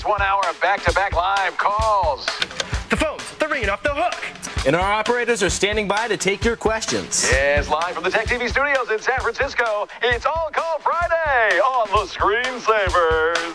1 hour of back-to-back live calls. The phones, they're ringing off the hook. And our operators are standing by to take your questions. Yes, live from the TechTV studios in San Francisco, it's All Call Friday on the Screensavers.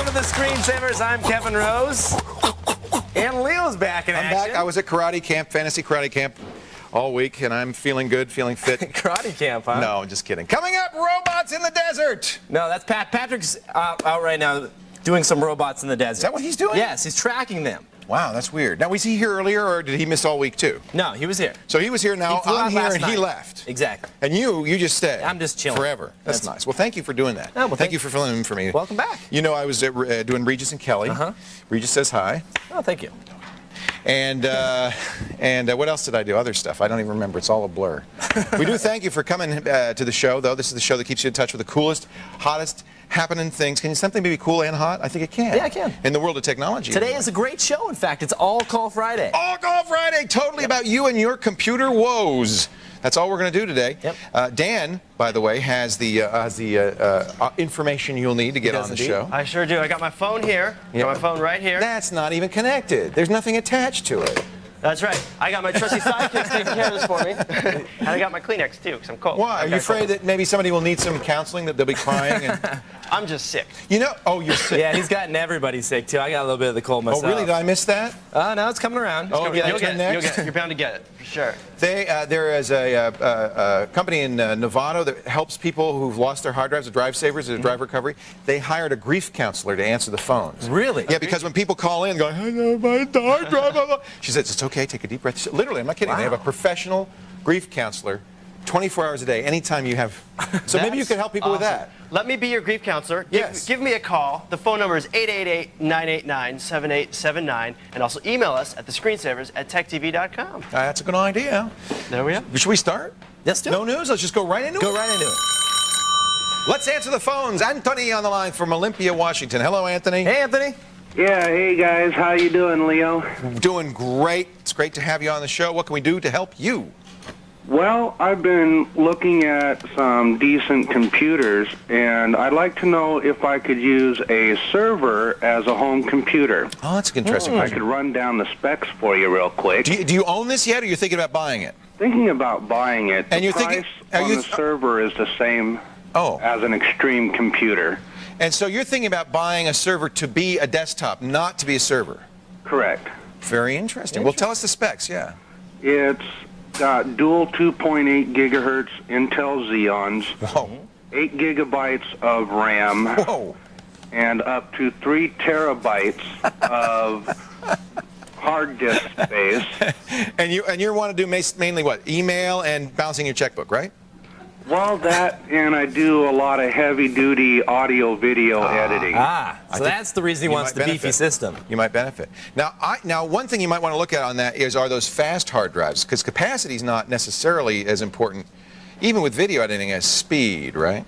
The Screensavers. I'm Kevin Rose. And Leo's back in action. I'm back. I was at karate camp, fantasy karate camp, all week, and I'm feeling good, feeling fit. Karate camp, huh? No, just kidding. Coming up, robots in the desert. No, that's Pat. Patrick's out right now doing some robots in the desert. Is that what he's doing? Yes, he's tracking them. Wow, that's weird. Now, was he here earlier, or did he miss all week, too? No, he was here. So he was here now, I'm here, and he left. Exactly. And you just stay. I'm just chilling. Forever. That's nice. Well, thank you for doing that. Oh, well, thank you for filling in for me. Welcome back. You know, I was doing Regis and Kelly. Regis says hi. Oh, thank you. And what else did I do? Other stuff. I don't even remember. It's all a blur. We do thank you for coming to the show, though. This is the show that keeps you in touch with the coolest, hottest, happening things. Can something be cool and hot? I think it can. Yeah, I can. In the world of technology. Today is a great show, in fact. It's All Call Friday. All Call Friday. Totally about you and your computer woes. That's all we're going to do today. Yep. Dan, by the way, has the information you'll need to get on the show. I sure do. I got my phone here. Got my phone right here. That's not even connected. There's nothing attached to it. That's right. I got my trusty sidekicks taking care of this for me. And I got my Kleenex, too, because I'm cold. Why? Are you afraid that maybe somebody will need some counseling, that they'll be crying? And... I'm just sick. You know, oh, you're sick. Yeah, he's gotten everybody sick, too. I got a little bit of the cold myself. Oh, really? Did I miss that? No, it's coming around. Oh, You'll get it. You're bound to get it, for sure. There is a company in Nevada that helps people who've lost their hard drives, the drive savers, the drive recovery. They hired a grief counselor to answer the phones. Really? Yeah, because when people call in going, I know my hard drive, she says, it's okay, take a deep breath. Literally, I'm not kidding. Wow. They have a professional grief counselor 24 hours a day, anytime you have. So maybe you could help people with that. Let me be your grief counselor. Yes. Give me a call. The phone number is 888-989-7879. And also email us at thescreensavers@techtv.com. That's a good idea. There we are. Should we start? Let's do it. No news? Let's just go right into it. Go right into it. Let's answer the phones. Anthony on the line from Olympia, Washington. Hello, Anthony. Hey, Anthony. Yeah, hey guys, how you doing, Leo? Doing great. It's great to have you on the show. What can we do to help you? Well, I've been looking at some decent computers, and I'd like to know if I could use a server as a home computer. Oh, that's an interesting I question. could run down the specs for you real quick. Do you own this yet, or are you thinking about buying it? Thinking about buying it. And the you're price thinking- on the server is the same as an extreme computer. And so you're thinking about buying a server to be a desktop, not to be a server? Correct. Very interesting. Well, tell us the specs, yeah. It's got dual 2.8 gigahertz Intel Xeons, 8 gigabytes of RAM, and up to 3 terabytes of hard disk space. And you want to do mainly what? Email and bouncing your checkbook, right? Well, that, and I do a lot of heavy-duty audio-video editing. So that's the reason he wants the beefy system. You might benefit. Now, one thing you might want to look at on that are those fast hard drives, because capacity is not necessarily as important, even with video editing, as speed, right?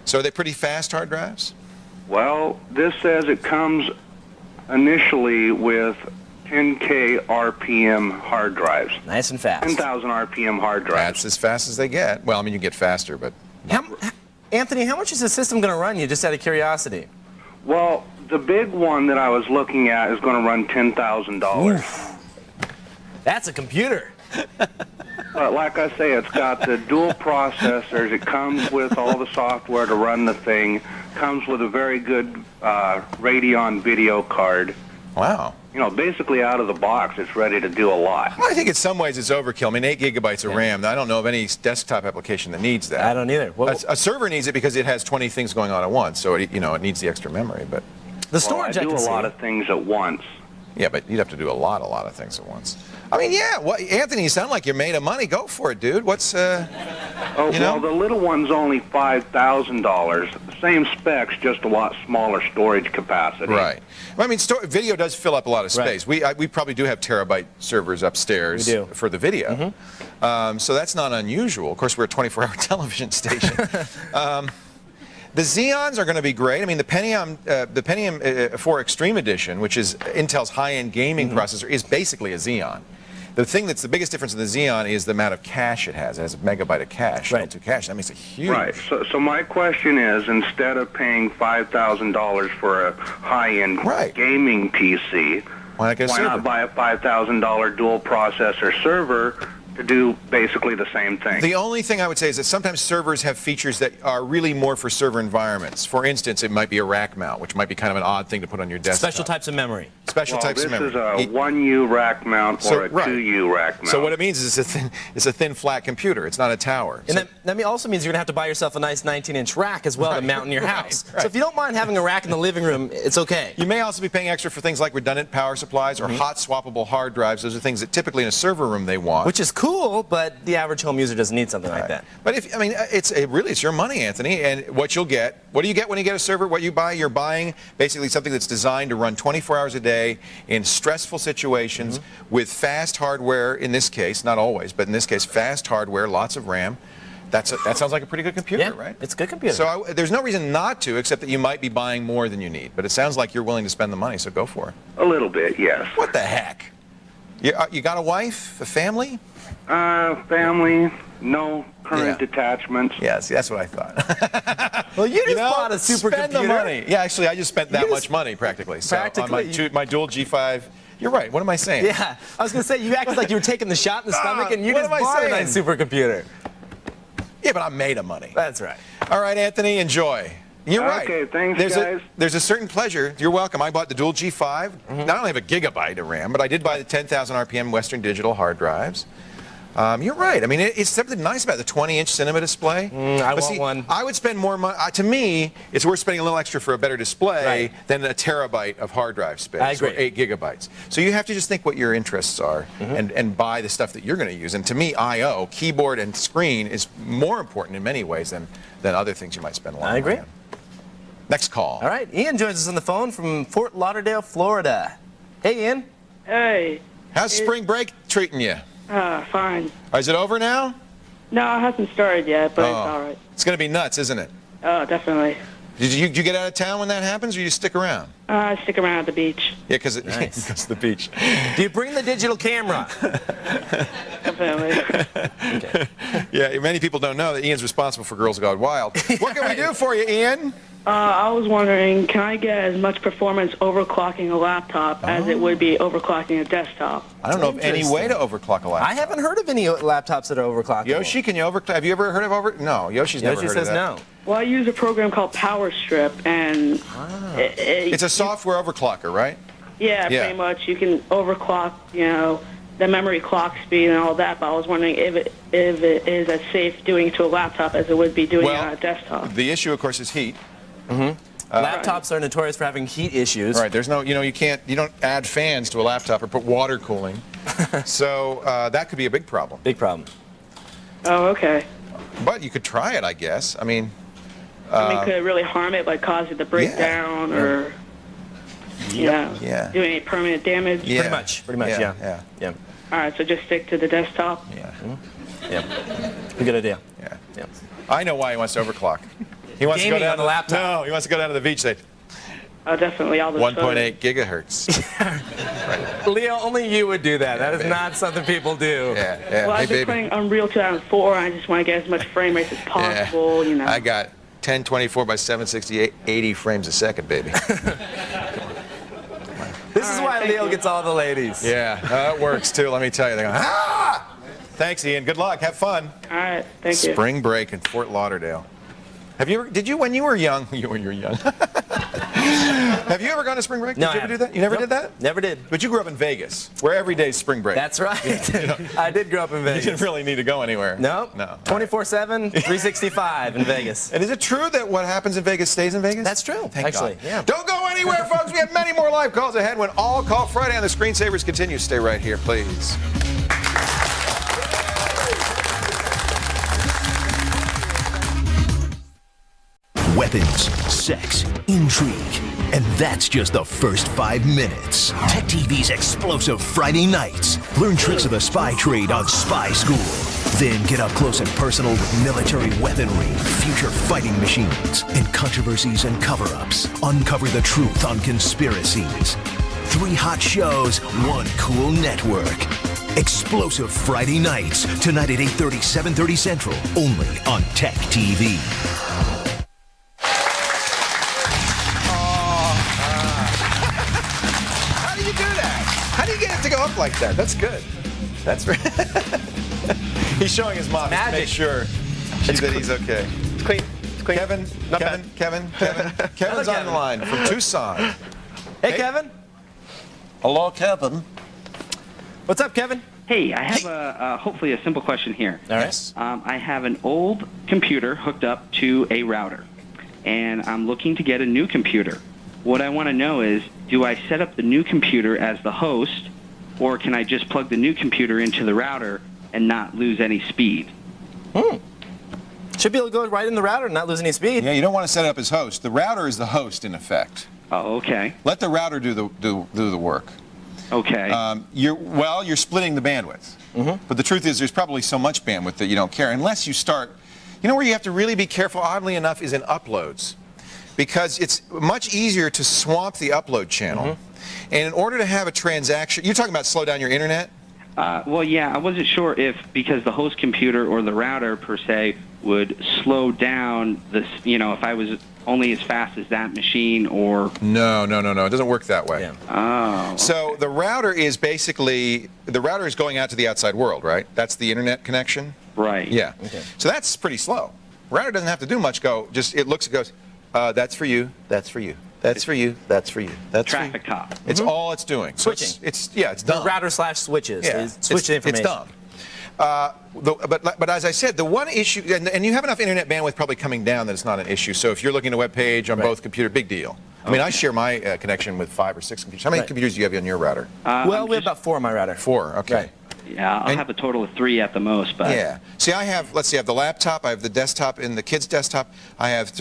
So are they pretty fast hard drives? Well, this says it comes initially with 10K RPM hard drives. Nice and fast. 10,000 RPM hard drives. That's as fast as they get. Well, I mean, you get faster, but... Anthony, how much is the system going to run you, just out of curiosity? Well, the big one that I was looking at is going to run $10,000. That's a computer. But like I say, it's got the dual processors. It comes with all the software to run the thing. Comes with a very good Radeon video card. Wow. You know, basically out of the box, it's ready to do a lot. I think in some ways it's overkill. I mean, 8 gigabytes of RAM. I don't know of any desktop application that needs that. I don't either. A server needs it because it has 20 things going on at once, so it needs the extra memory. But the storage, I do a lot of things at once. Yeah, but you'd have to do a lot of things at once. I mean, yeah. What, Anthony, you sound like you're made of money. Go for it, dude. What's Well, the little one's only $5,000. Same specs, just a lot smaller storage capacity. Right. Well, I mean, video does fill up a lot of space. Right. We probably do have terabyte servers upstairs for the video. So that's not unusual. Of course, we're a 24-hour television station. The Xeons are going to be great. I mean, the Pentium 4 Extreme Edition, which is Intel's high-end gaming processor, is basically a Xeon. The thing that's the biggest difference in the Xeon is the amount of cache it has. It has a megabyte of cache, L2 cache. That makes a huge... Right. So my question is, instead of paying $5,000 for a high-end gaming PC, why not buy a $5,000 dual processor server to do basically the same thing? The only thing I would say is that sometimes servers have features that are really more for server environments. For instance, it might be a rack mount, which might be kind of an odd thing to put on your desktop. Special types of memory. Special types of memory. This is a 1U rack mount or a 2U rack mount. So what it means is it's a thin, flat computer. It's not a tower. And that also means you're going to have to buy yourself a nice 19-inch rack as well to mount in your house. So if you don't mind having a rack in the living room, it's okay. You may also be paying extra for things like redundant power supplies or hot swappable hard drives. Those are things that typically in a server room they want. Which is cool, but the average home user doesn't need something like that. But it's your money, Anthony, and what you'll get. What do you get when you get a server? What you buy, you're buying basically something that's designed to run 24 hours a day in stressful situations with fast hardware. In this case, not always, but in this case, fast hardware, lots of RAM. That sounds like a pretty good computer, right? It's a good computer. So there's no reason not to, except that you might be buying more than you need. But it sounds like you're willing to spend the money, so go for it. A little bit, yes. What the heck? You got a wife, a family? Family, no current attachments. Yeah, see, that's what I thought. Well, you just bought a supercomputer. Spend the money. Yeah, actually, I just spent that much money practically. So on my dual G5. You're right. What am I saying? Yeah, I was going to say, you acted like you were taking the shot in the stomach, and you just bought a nice supercomputer. Yeah, but I'm made of money. That's right. All right, Anthony, enjoy. You're right. Okay, thanks, guys. There's a certain pleasure. You're welcome. I bought the dual G5. Not only have a gigabyte of RAM, but I did buy the 10,000 RPM Western Digital hard drives. You're right. I mean, it's something nice about the 20-inch cinema display. I want one. I would spend more money. To me, it's worth spending a little extra for a better display than a terabyte of hard drive space. I agree. Or 8 gigabytes. So you have to just think what your interests are and buy the stuff that you're going to use. And to me, I/O, keyboard and screen, is more important in many ways than other things you might spend a lot of money on. Next call. All right. Ian joins us on the phone from Fort Lauderdale, Florida. Hey, Ian. Hey. How's spring break treating you? Fine. Is it over now? No, it hasn't started yet, but it's all right. It's going to be nuts, isn't it? Oh, definitely. Did you get out of town when that happens, or you just stick around? I stick around at the beach. Yeah, because it goes to the beach. Do you bring the digital camera? Definitely. Okay. Yeah, many people don't know that Ian's responsible for Girls Gone Wild. What can we do for you, Ian? I was wondering, can I get as much performance overclocking a laptop as it would be overclocking a desktop? I don't know of any way to overclock a laptop. I haven't heard of any laptops that are overclockable. Yoshi, can you overclock? Have you ever heard of No, Yoshi's never heard of that. Yoshi says no. Well, I use a program called PowerStrip, and it's a software overclocker, right? Yeah, pretty much. You can overclock, the memory clock speed and all that, but I was wondering if it is as safe doing it to a laptop as it would be doing it on a desktop. The issue, of course, is heat. Laptops are notorious for having heat issues. Right. There's no, you don't add fans to a laptop or put water cooling. So that could be a big problem. Big problem. Oh, okay. But you could try it, I guess. I mean, could it really harm it, like cause it to break down or, do any permanent damage? Yeah. Pretty much, yeah. All right, so just stick to the desktop? Yeah. Good idea. Yeah. I know why he wants to overclock. He wants to go down on the laptop. No, he wants to go down to the beach. Say, oh, definitely. All the 1.8 gigahertz. Right. Leo, only you would do that. That is not something people do. Yeah. Well, I've been playing Unreal 2004, and I just want to get as much frame rate as possible. I got 1024 by 768, 80 frames a second, baby. This is why Leo gets all the ladies. Yeah, that works too. Let me tell you. They go, ah! Thanks, Ian. Good luck. Have fun. All right. Thank you. Spring break in Fort Lauderdale. Did you when you were young? When you were young. Have you ever gone to spring break? No, Did you ever do that? You never did that? Never did. But you grew up in Vegas, where every day is spring break. That's right. Yeah, I did grow up in Vegas. You didn't really need to go anywhere. No. 24/7, 365 in Vegas. And is it true that what happens in Vegas stays in Vegas? That's true. Thank actually, God. yeah. Don't go anywhere, folks. We have many more live calls ahead when All Call Friday on the Screensavers continues. Stay right here, please. Weapons, sex, intrigue. And that's just the first 5 minutes. TechTV's explosive Friday nights. Learn tricks of the spy trade on Spy School. Then get up close and personal with military weaponry, future fighting machines, and controversies and cover-ups. Uncover the truth on conspiracies. 3 hot shows, 1 cool network. Explosive Friday nights. Tonight at 8:30, 7:30 Central. Only on TechTV. How do you get it to go up like that? That's good. That's right. He's showing his mom to make sure that he's okay. It's clean. It's clean. Kevin's on the line from Tucson. Hey, Kevin. Hello, Kevin. What's up, Kevin? Hey, I have hopefully a simple question here. All right. I have an old computer hooked up to a router, and I'm looking to get a new computer. What I want to know is, do I set up the new computer as the host, or can I just plug the new computer into the router and not lose any speed? Should be able to go right in the router and not lose any speed. Yeah, you don't want to set it up as host. The router is the host, in effect. Oh, okay. Let the router do the work. Okay. You're splitting the bandwidth. But the truth is, there's probably so much bandwidth that you don't care, unless you start. You know where you have to really be careful, oddly enough, is in uploads. Because it's much easier to swamp the upload channel. And in order to have a transaction, you're talking about slow down your internet? Well, yeah, I wasn't sure if, because the host computer or the router, per se, would slow down this, if I was only as fast as that machine, or... No. It doesn't work that way. Yeah. Oh. Okay. So the router is going out to the outside world, right? That's the internet connection? Right. Yeah. Okay. So that's pretty slow. Router doesn't have to do much. It looks, it goes... that's for you. That's for you. That's for you. That's for you. That's traffic cop. It's all it's doing. Switching. So it's dumb. The router/switches. Yeah. Switching information. It's dumb. But as I said, the one issue, and you have enough internet bandwidth probably coming down that it's not an issue. So if you're looking at a web page on both computer, big deal. I mean, I share my connection with 5 or 6 computers. How many computers do you have on your router? Well, we have about 4 on my router. 4. Okay. Right. Yeah, I'll have a total of 3 at the most. But yeah. See, I have the laptop, I have the desktop, and the kids' desktop. I have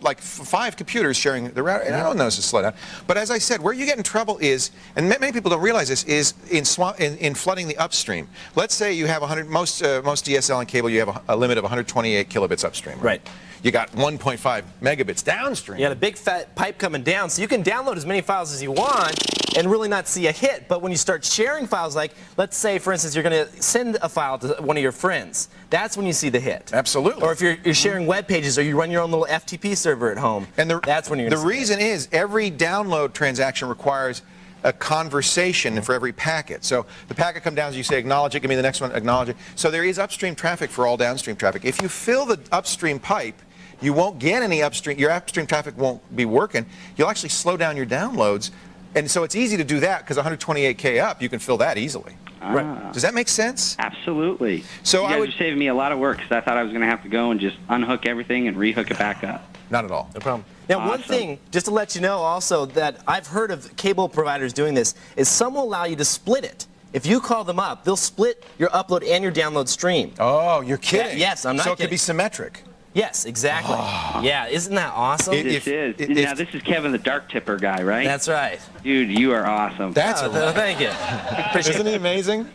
like 5 computers sharing the router, and I don't notice a slowdown. But as I said, where you get in trouble is, and many people don't realize this, is in flooding the upstream. Let's say you have most DSL and cable, you have a limit of 128 kilobits upstream. Right. You got 1.5 megabits downstream. You got a big fat pipe coming down, so you can download as many files as you want and really not see a hit. But when you start sharing files, like, let's say, for instance, you're going to send a file to one of your friends, that's when you see the hit. Absolutely. Or if you're sharing web pages, or you run your own little FTP server at home, and that's when you're going to see the reason is every download transaction requires a conversation for every packet. So the packet comes down, you say acknowledge it, give me the next one, acknowledge it. So there is upstream traffic for all downstream traffic. If you fill the upstream pipe, you won't get any upstream, your upstream traffic won't be working. You'll actually slow down your downloads. And so it's easy to do that because 128K up, you can fill that easily. Right. Does that make sense? Absolutely. So you guys are saving me a lot of work because I thought I was going to have to go and just unhook everything and rehook it back up. Not at all. No problem. Now, Awesome. one thing, just to let you know also, that I've heard of cable providers doing this, is some will allow you to split it. If you call them up, they'll split your upload and your download stream. Oh, you're kidding. Yes, I'm not So it kidding. could be symmetric. Yes, exactly. Yeah, isn't that awesome? This is Kevin the Dark Tipper guy, right? That's right. Dude, you are awesome. That's thank you. Isn't he amazing?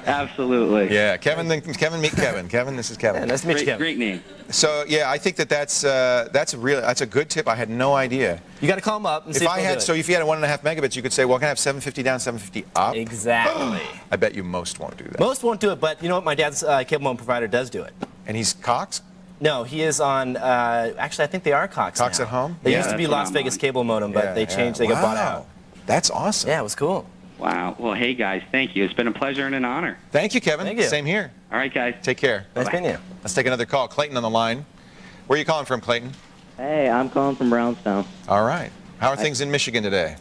Absolutely. Yeah, Kevin, meet Kevin. Kevin, this is Kevin. Yeah, nice to meet you, Kevin. Great name. So yeah, I think that's a good tip. I had no idea. You got to call them up and see if they'll do it. If you had 1.5 megabits, you could say, well, can I have 750 down, 750 up? Exactly. I bet you most won't do that. Most won't do it, but you know what? My dad's cable modem provider does do it. And he's Cox? No, he is on, actually, I think they are Cox Cox now. at home? They used to be Las Vegas cable modem, but they changed, they got bought out. That's awesome. Yeah, it was cool. Wow. Well, hey, guys, thank you. It's been a pleasure and an honor. Thank you, Kevin. Thank you. Same here. All right, guys. Take care. Nice meeting you. Let's take another call. Clayton on the line. Where are you calling from, Clayton? Hey, I'm calling from Brownstown. All right. How are things in Michigan today?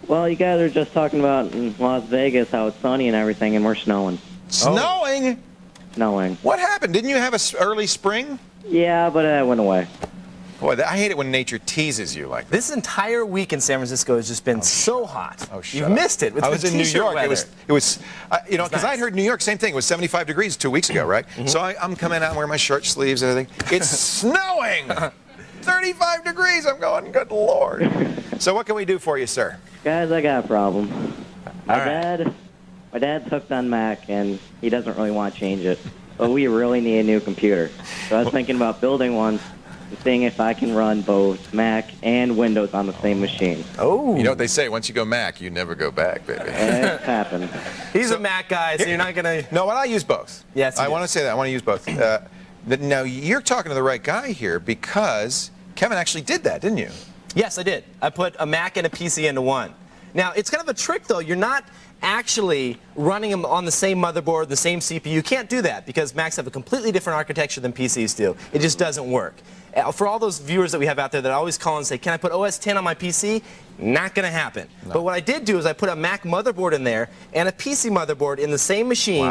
Well, you guys are just talking about in Las Vegas how it's sunny and everything, and we're snowing. Snowing? Snowing. What happened? Didn't you have an early spring? Yeah, but it went away. Boy, I hate it when nature teases you like that. This entire week in San Francisco has just been so hot. You've missed it. With I was in New York. Weather. It was because I'd heard New York, same thing. It was 75 degrees 2 weeks ago, right? So I'm coming out and wearing my short sleeves and everything. It's snowing! 35 degrees. I'm going, good Lord. So what can we do for you, sir? Guys, I got a problem. My dad's hooked on Mac, and he doesn't really want to change it. But we really need a new computer. So I was thinking about building one and seeing if I can run both Mac and Windows on the same machine. Oh. You know what they say, once you go Mac, you never go back, baby. It's happened. He's a Mac guy, so you're not going to... No, well, I use both. Yes, I want to say that. I want to use both. Now, you're talking to the right guy here because Kevin actually did that, didn't you? Yes, I did. I put a Mac and a PC into one. Now, it's kind of a trick, though. You're not actually running them on the same motherboard, the same CPU. You can't do that because Macs have a completely different architecture than PCs do. It just doesn't work. For all those viewers that we have out there that always call and say, can I put OS X on my PC? Not going to happen. No. But what I did do is I put a Mac motherboard in there and a PC motherboard in the same machine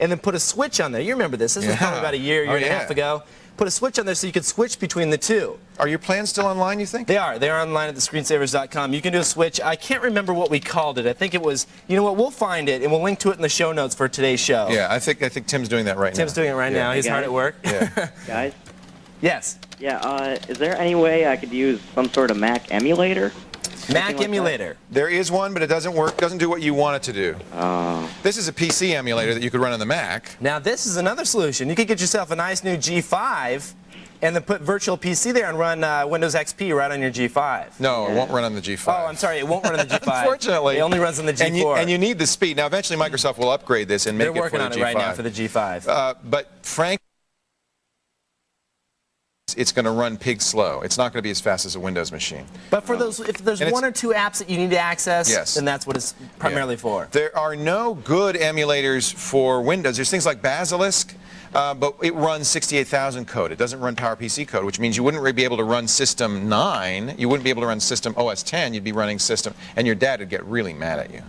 and then put a switch on there. You remember this. This was probably about a year and a half ago. Put a switch on there so you could switch between the two. Are your plans still online, you think? They are. They are online at thescreensavers.com. You can do a switch. I can't remember what we called it. I think it was, you know what, we'll find it, and we'll link to it in the show notes for today's show. Yeah, I think Tim's doing that right now. Tim's doing it right now. He's hard at work. Yeah. Guys? Yes. Yeah, is there any way I could use some sort of Mac emulator? Mac emulator. There is one, but it doesn't work. Doesn't do what you want it to do. This is a PC emulator that you could run on the Mac. Now, this is another solution. You could get yourself a nice new G5 and then put virtual PC there and run Windows XP right on your G5. No, it won't run on the G5. Oh, I'm sorry, it won't run on the G5. Unfortunately. It only runs on the G4. And you need the speed. Now, eventually, Microsoft will upgrade this and make it for the G5. They're working on it right now for the G5. But frankly, it's going to run pig slow. It's not going to be as fast as a Windows machine. But for those, if there's one or two apps that you need to access, then that's what it's primarily for. There are no good emulators for Windows. There's things like Basilisk, but it runs 68,000 code. It doesn't run PowerPC code, which means you wouldn't be able to run System 9. You wouldn't be able to run System OS X. You'd be running System, and your dad would get really mad at you.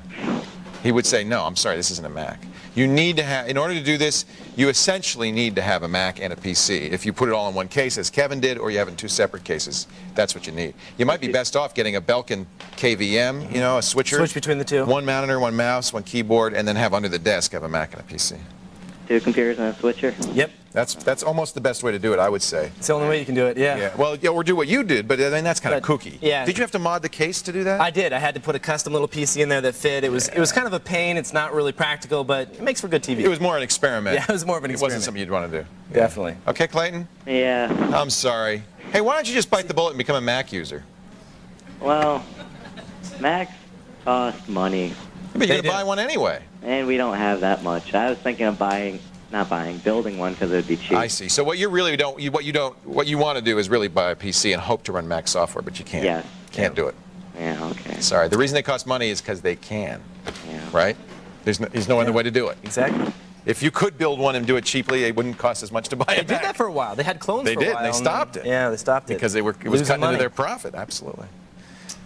He would say, no, I'm sorry, this isn't a Mac. You need to have, in order to do this, you essentially need to have a Mac and a PC. If you put it all in one case, as Kevin did, or you have it in two separate cases, that's what you need. You might be best off getting a Belkin KVM, you know, a switcher. Switch between the two. One monitor, one mouse, one keyboard, and then have under the desk have a Mac and a PC. Two computers and a switcher? Yep. That's almost the best way to do it, I would say. It's the only way you can do it, yeah. Well, or do what you did, but I mean, that's kind of kooky. Yeah. Did you have to mod the case to do that? I did. I had to put a custom little PC in there that fit. It was kind of a pain. It's not really practical, but it makes for good TV. It was more an experiment. Yeah, it was more of an experiment. It wasn't something you'd want to do. Definitely. Okay, Clayton? Yeah. I'm sorry. Hey, why don't you just bite the bullet and become a Mac user? Well, Macs cost money. But you're going to buy one anyway. And we don't have that much. I was thinking of building one because it would be cheap. I see. So what you really don't, what you want to do is really buy a PC and hope to run Mac software, but you can't. Yeah. Can't do it. Yeah. Okay. Sorry. The reason they cost money is because they can. Yeah. Right? There's no other way to do it. Exactly. If you could build one and do it cheaply, it wouldn't cost as much to buy it. They did that for a while. They had clones for a while. They did. And they stopped it. Yeah, they stopped it. Because it was cutting into their profit. Absolutely.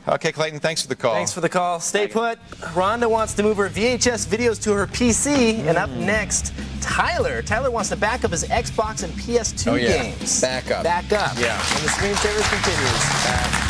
Okay, Clayton, thanks for the call. Thanks for the call. Stay put. Rhonda wants to move her VHS videos to her PC. And up next, Tyler. Tyler wants to back up his Xbox and PS2 games. Back up. Back up. Yeah. And the Screensavers continues.